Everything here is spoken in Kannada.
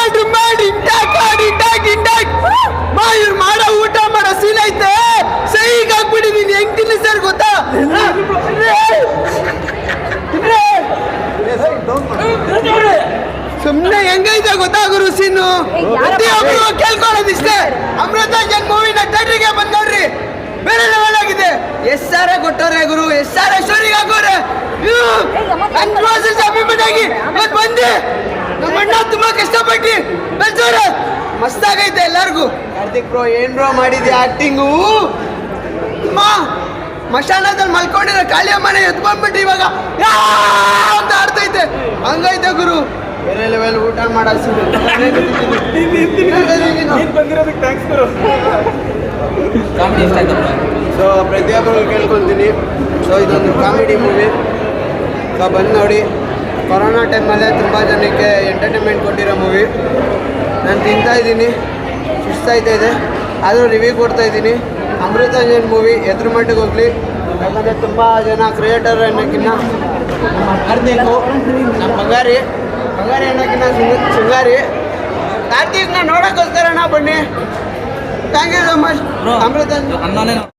ಆರ್ಡ್ರ್ ಮಾಡಿ ಇವ್ರು ಮಾಡೋ ಊಟ ಮಾಡೋ ಸೀನ್ ಐತೆ ಸೈಗ್ ಹಾಕ್ಬಿಟ್ಟಿದೀನಿ. ಹೆಂಗ್ ತಿನ್ನಿ ಸರ್ ಗೊತ್ತಾ? ಸುಮ್ನೆ ಹೆಂಗೈತೆ ಗೊತ್ತಾ ಗುರು ಸೀನು? ಪ್ರತಿಯೊಬ್ರು ಕೇಳ್ಕೊಳ್ಳೋದಿಷ್ಟೇ. ಅಮೃತ ಜನ್ ಮೂವಿನ ಥಿಯೇಟರ್ಗೆ ಬಂದ್ ನೋಡ್ರಿ, ಬೇರೆ ಲೆವೆಲ್ ಆಗಿದೆ. ಎಸ್ ಆರ್ ಕೊಟ್ಟವ್ರೆ ಗುರು, ಎಸ್ ಆರ್ ಸ್ಟೋರಿಗೆ ಹಾಕೋರೆ. ಅಭಿಮಾನಾಗಿ ಇವತ್ತು ಬಂದು ನಮ್ಮ ಅಣ್ಣ ತುಂಬಾ ಕಷ್ಟಪಟ್ಟು ಬೆಳ್ಸೋರೆ. ಮಸ್ತ್ ಆಗೈತೆ ಎಲ್ಲಾರ್ಗು. ಕಾರ್ತಿಕ್ ಬ್ರೋ ಏನ್ ಬ್ರೋ ಮಾಡಿದ್ಯಾ ಆಕ್ಟಿಂಗು? ಮಶಾನದಲ್ಲಿ ಮಲ್ಕೊಂಡಿರೋ ಕಾಳಿಯ ಮನೆ ಎತ್ಕೊಂಡ್ಬಿಟ್ಟು ಇವಾಗ ಅಂತ ಆಡ್ತೈತೆ. ಹಂಗೈತೆ ಗುರು, ಬೇರೆ ಲೆವೆಲ್ ಊಟ ಮಾಡೋದು. ಸೊ ಪ್ರತಿಯೊಬ್ಬರು ಕೇಳ್ಕೊತೀನಿ, ಸೊ ಇದೊಂದು ಕಾಮಿಡಿ ಮೂವಿ. ಸೊ ಬಂದು ನೋಡಿ. ಕೊರೋನಾ ಟೈಮಲ್ಲೇ ತುಂಬ ಜನಕ್ಕೆ ಎಂಟರ್ಟೈನ್ಮೆಂಟ್ ಕೊಟ್ಟಿರೋ ಮೂವಿ. ನಾನು ತಿಂತಾಯಿದ್ದೀನಿ, ಸುಸ್ತಾಯ್ತಾಯಿದೆ, ಆದರೂ ರಿವ್ಯೂ ಕೊಡ್ತಾಯಿದ್ದೀನಿ. ಅಮೃತಾಂಜನ್ ಮೂವಿ ಎದ್ರ ಮಟ್ಟಿಗೆ ಹೋಗಲಿ, ಯಾಕಂದರೆ ತುಂಬ ಜನ ಕ್ರಿಯೇಟರ್ ಅನ್ನೋಕ್ಕಿಂತ ನಮ್ಮ ಕಾರ್ತಿಕು, ನಮ್ಮ ಬಂಗಾರಿ ಅನ್ನೋಕ್ಕಿಂತ ಶೃಂಗಾರಿ. ಕಾರ್ತಿಕ್ನ ನೋಡೋಕ್ಕೋಸ್ಕರ ನಾ ಬನ್ನಿ. Thank you so much Amrutanjan.